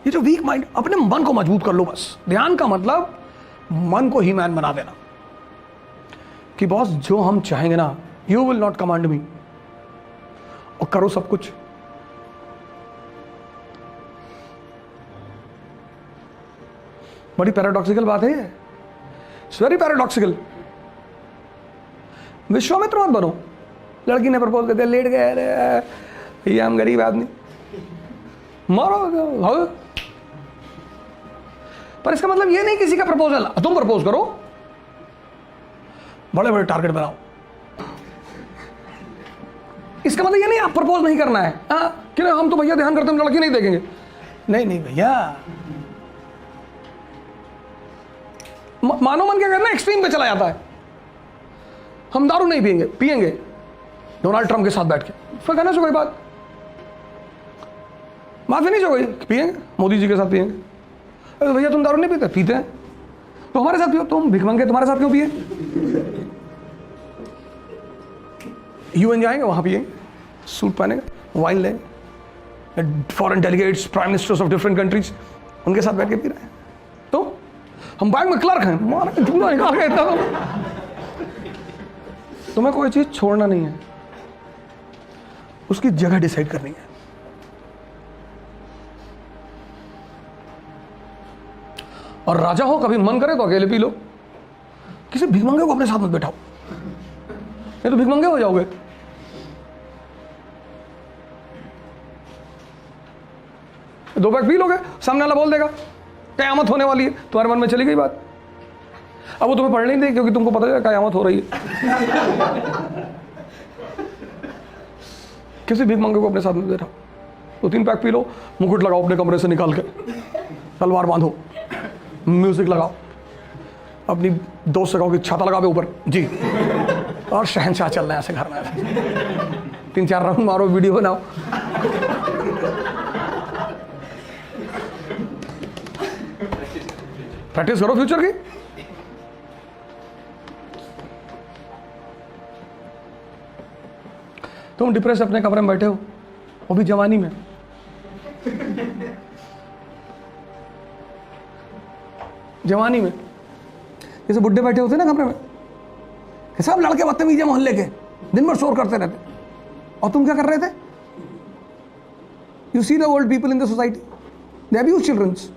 ये जो week mind, अपने मन को मजबूत कर लो बस। ध्यान का मतलब मन को ही मैन बना देना कि बॉस जो हम चाहेंगे ना, यू विल नॉट कमांड मी, और करो सब कुछ। बड़ी पैराडॉक्सिकल बात है ये, इट्स वेरी पैराडॉक्सिकल। विश्वामित्र मत बनो। लड़की ने प्रपोज कर दिया, लेट गए, अरे भैया हम गरीब आदमी, मारो भागो। पर इसका मतलब ये नहीं किसी का प्रपोजल तुम प्रपोज करो, बड़े बड़े टारगेट बनाओ। इसका मतलब ये नहीं आप प्रपोज नहीं करना है, कि नहीं हम तो भैया ध्यान करते हम लड़की नहीं देखेंगे। नहीं नहीं भैया, मानो मन क्या करना, एक्सट्रीम पे चला जाता है। हम दारू नहीं पिएंगे, पिएंगे डोनाल्ड ट्रंप के साथ बैठ के, फिर कहना से कोई बात फिनिश हो गई, पिएंगे मोदी जी के साथ पिएंगे। अरे भैया तुम दारू नहीं पीते, पीते हैं तो हमारे साथ पियो, तुम भिख मांगे तुम्हारे साथ क्यों पिए? यूएन जाएंगे वहां पिएंगे, सूट पहनेंगे, वाइन लेंगे, foreign delegates, prime ministers of different countries उनके साथ बैठ के पी रहे हैं। तो हम बैंक में क्लर्क हैं, मारा झूला निकाल के इतना। तुम्हें कोई चीज छोड़ना नहीं है, उसकी जगह डिसाइड करनी है। और राजा हो, कभी मन करे तो अकेले पी लो, किसी भिखमंगे को अपने साथ मत बैठाओ, नहीं तो भिखमंगे हो जाओगे। दो पैक पी लोगे, सामने वाला बोल देगा कयामत होने वाली है, तुम्हारे मन में चली गई बात। अब वो तुम्हें पढ़ नहीं देगी क्योंकि तुमको पता है कयामत हो रही है। किसी भिखमंगे को अपने साथ में बैठाओ, 2-3 पैक पी लो, मुकुट लगाओ अपने कमरे से निकाल के, तलवार बांधो, म्यूजिक लगाओ, अपनी दोस्त से कहो कि छाता लगा के ऊपर जी, और शहंशाह चल रहे हैं ऐसे घर में, 3-4 राउंड मारो, वीडियो बनाओ। प्रैक्टिस करो फ्यूचर की। तुम डिप्रेस अपने कमरे में बैठे हो, वो भी जवानी में, जवानी में जैसे बुड्ढे बैठे होते ना कमरे में, सब लड़के बदतमीज है मोहल्ले के, दिन भर शोर करते रहते, और तुम क्या कर रहे थे? You see the old people in the society, they abuse childrens,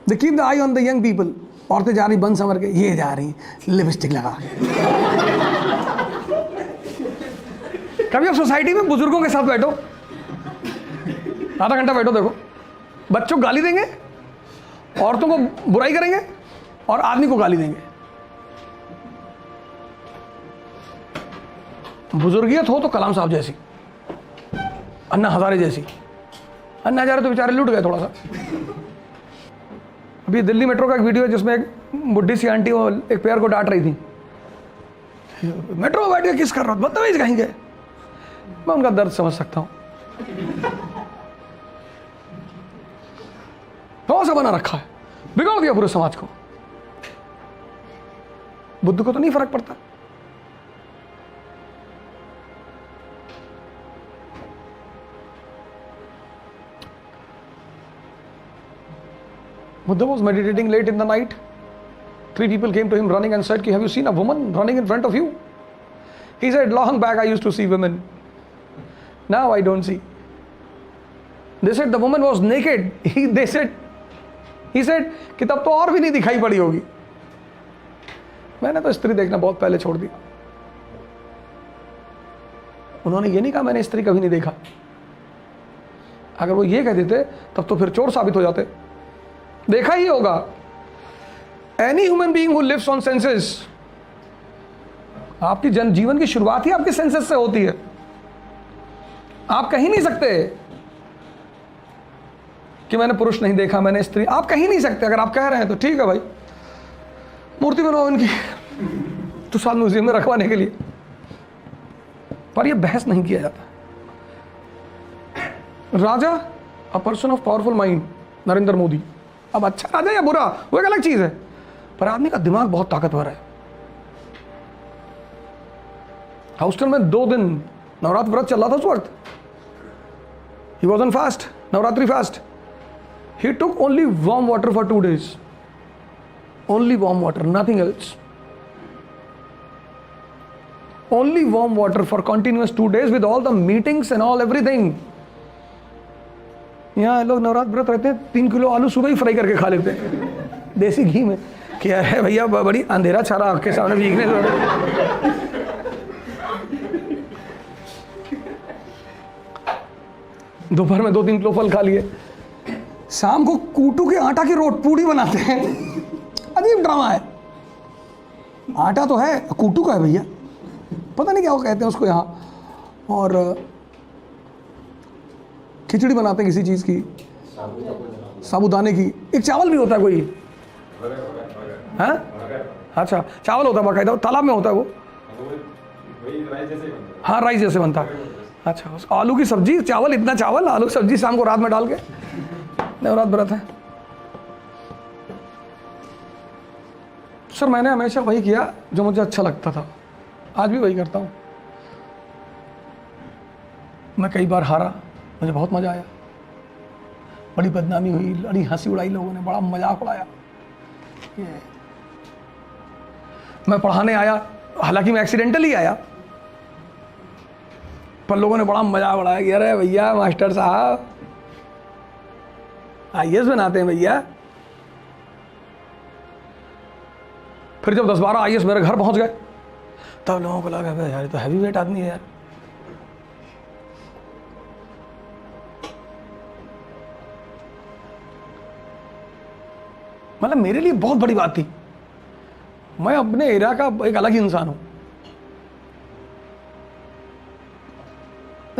they keep the eye on the young people. औरतें जा रही बन संवर के, ये जा रही लिपस्टिक लगा के। कभी आप सोसाइटी में बुजुर्गों के साथ बैठो, आधा घंटा बैठो, देखो बच्चों को गाली देंगे, औरतों को बुराई करेंगे, और आदमी को गाली देंगे। बुजुर्गियत हो तो कलाम साहब जैसी, अन्ना हजारे जैसी। अन्ना हजारे तो बेचारे लूट गए थोड़ा सा। अभी दिल्ली मेट्रो का एक वीडियो है जिसमें एक बुढ़ी सी आंटी वो एक पेयर को डांट रही थी, मेट्रो में बैठ के किस कर रहा, बदतमीज कहेंगे। मैं उनका दर्द समझ सकता हूं। कौन सा बना रखा है, बिगाड़ दिया पूरे समाज को। बुद्ध को तो नहीं फर्क पड़ता। Buddha was meditating late in the night. 3 people came to him running and said, have you seen a woman running in front of you? He said, long back I used to see women. Now I don't see. They said the woman was naked. He said कि तब तो और भी नहीं दिखाई पड़ी होगी। मैंने तो स्त्री देखना बहुत पहले छोड़ दिया। उन्होंने ये नहीं कहा मैंने स्त्री कभी नहीं देखा। अगर वो ये कह देते तब तो फिर चोर साबित हो जाते। देखा ही होगा। Any human being who lives on senses, आपकी जीवन की शुरुआत ही आपके सेंसेस से होती है। आप कहीं नहीं सकते कि मैंने पुरुष नहीं देखा, मैंने स्त्री, आप कहीं नहीं सकते। अगर आप कह रहे हैं तो ठीक है भाई, मूर्ति बनाओ इनकी तो साल म्यूजियम में रखवाने के लिए, पर यह बहस नहीं किया जाता। राजा, a person of powerful mind, Narendra Modi. अब अच्छा राजा या बुरा वो एक अलग चीज है, पर आदमी का दिमाग बहुत ताकतवर है। हाउस्टन में 2 दिन नवरात्र व्रत चल रहा था उस वक्त। He was on fast, Navratri fast. He took only warm water for 2 days. Only warm water, nothing else. Only warm water for continuous 2 days with all the meetings and all everything. यहाँ लोग नवरात्र व्रत रहते हैं, 3 किलो आलू सुबह ही fry करके खा लेते हैं देसी घी में। क्या है भैया, बड़ी अंधेरा छा रहा आपके सामने वीकनेस। दोपहर में 2-3 किलो फल खा लिए, शाम को कूटू के आटा की पूड़ी बनाते हैं। अजीब ड्रामा है। आटा तो है, कूटू का है भैया, पता नहीं क्या वो कहते हैं उसको यहाँ। और खिचड़ी बनाते हैं किसी चीज़ की, साबूदाने की। एक चावल भी होता है कोई, हाँ अच्छा चावल होता है बाकायदा, तालाब में होता है वो, हाँ राइस जैसे बनता है। अच्छा, आलू की सब्जी, चावल, इतना चावल, आलू की सब्जी शाम को रात में डाल के, नवरात्र व्रत है। सर मैंने हमेशा वही किया जो मुझे अच्छा लगता था, आज भी वही करता हूँ। मैं कई बार हारा, मुझे बहुत मज़ा आया, बड़ी बदनामी हुई, बड़ी हंसी उड़ाई, लोगों ने बड़ा मजाक उड़ाया। मैं पढ़ाने आया, हालांकि मैं एक्सीडेंटली आया, पर लोगों ने बड़ा मजाक उड़ाया कि अरे भैया मास्टर साहब IAS बनाते हैं भैया। फिर जब 10-12 IAS मेरे घर पहुंच गए, तब लोगों को लगा यार ये तो हैवी वेट आदमी है यार। मतलब मेरे लिए बहुत बड़ी बात थी। मैं अपने एरिया का एक अलग ही इंसान हूं।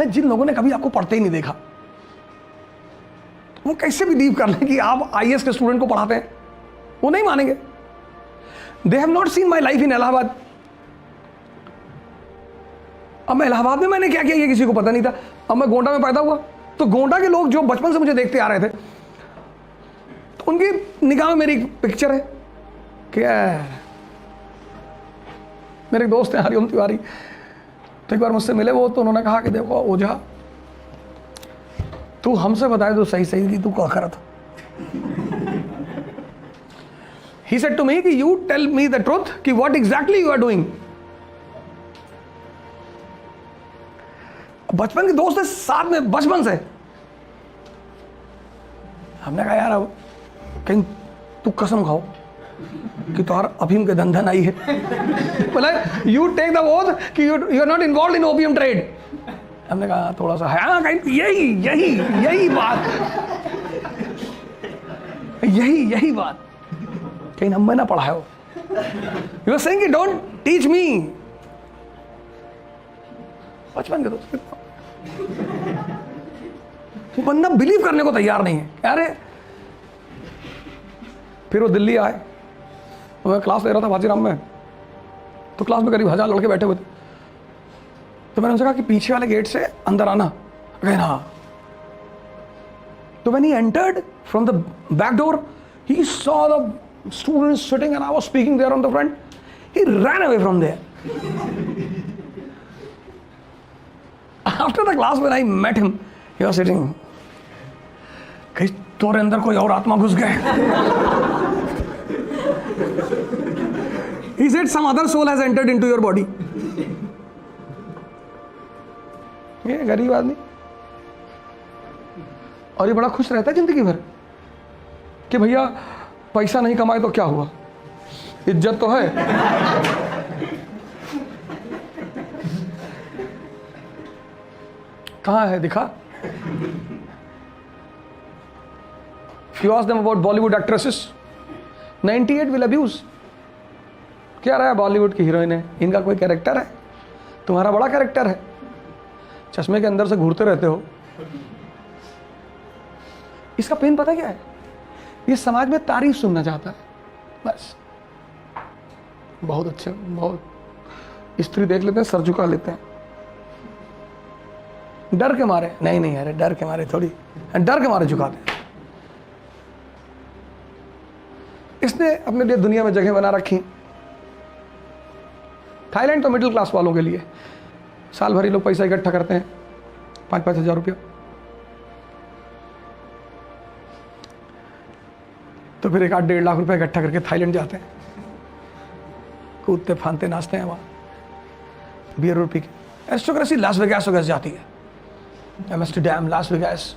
जिन लोगों ने कभी आपको पढ़ते ही नहीं देखा, वो कैसे बिलीव कर लें कि आप IAS के स्टूडेंट को पढ़ाते हैं? वो नहीं मानेंगे। They have not seen my life in Allahabad. अब मैं इलाहाबाद में मैंने क्या किया ये किसी को पता नहीं था। अब मैं गोंडा में पैदा हुआ, तो गोंडा के लोग जो बचपन से मुझे देखते आ रहे थे, तो उनकी निगाह में मेरी पिक्चर है। क्या मेरे एक दोस्त हैं हरिओम तिवारी, तो एक बार मुझसे मिले वो, तो उन्होंने कहा कि देखो ओझा, तू हमसे बताए तो सही सही कि तू क्या कर था। He said to me कि you tell me the truth कि what exactly you are doing। बचपन के दोस्त है साथ में, बचपन से। हमने कहा यार अब कहीं तू कसम खाओ कि तुम्हारा अफीम के धंधा नहीं है। बोला यू टेक द ओथ कि you are not involve in opium trade. हमने कहा थोड़ा सा है, हाँ कहीं यही बात, यही बात कहीं हमें ना पढ़ाए हो। यू आर सेइंग कि डोंट टीच मी। बचपन के दोस्त, वो बंदा बिलीव करने को तैयार नहीं है। अरे फिर वो दिल्ली आए, मैं क्लास ले रहा था बाजीराम में, तो क्लास में करीब 1000 लड़के बैठे हुए थे। तो मैंने उनसे कहा कि पीछे वाले गेट से अंदर आना। कहना हाँ। तो when he entered from the back door, he saw the students sitting and I was speaking there on the front. He ran away from there. After the class when I met him, he was sitting. कहीं तोरे अंदर कोई और आत्मा घुस गए। He said some other soul has entered into your body. ये गरीब आदमी, और ये बड़ा खुश रहता है जिंदगी भर कि भैया पैसा नहीं कमाए तो क्या हुआ, इज्जत तो है। कहाँ है दिखा? If you ask them about Bollywood actresses, 98 will abuse। क्या रहा है बॉलीवुड की हीरोइन है, इनका कोई कैरेक्टर है? तुम्हारा बड़ा कैरेक्टर है, चश्मे के अंदर से घूरते रहते हो। इसका पेन पता क्या है? ये समाज में तारीफ सुनना चाहता है बस। बहुत अच्छे, बहुत स्त्री देख लेते हैं सर झुका लेते हैं, डर के मारे। नहीं अरे डर के मारे थोड़ी, डर के मारे झुकाते हैं। इसने अपने लिए दुनिया में जगह बना रखी। थाईलैंड तो मिडिल क्लास वालों के लिए, साल भर ही लोग पैसा इकट्ठा करते हैं, 5-5 हज़ार रुपया। तो फिर 1-1.5 लाख रुपए इकट्ठा करके थाईलैंड जाते हैं, कूदते फांदते नाचते हैं वहाँ, बियर और पी के। एरिस्टोक्रेसी लास वेगास वगैरह जाती है, एम्स्टर्डम, लास वेगास।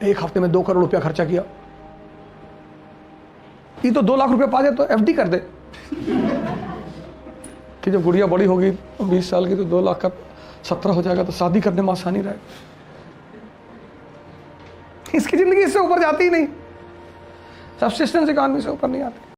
एक हफ्ते में 2 करोड़ रुपया खर्चा किया। ये तो 2 लाख रुपया पा जाए तो एफडी कर दे कि जब गुड़िया बड़ी होगी 20 साल की तो 2 लाख का 17 हो जाएगा तो शादी करने में आसानी रहेगा। इसकी जिंदगी इससे ऊपर जाती ही नहीं, सब्सिस्टेंस इकॉनमी से ऊपर नहीं आती।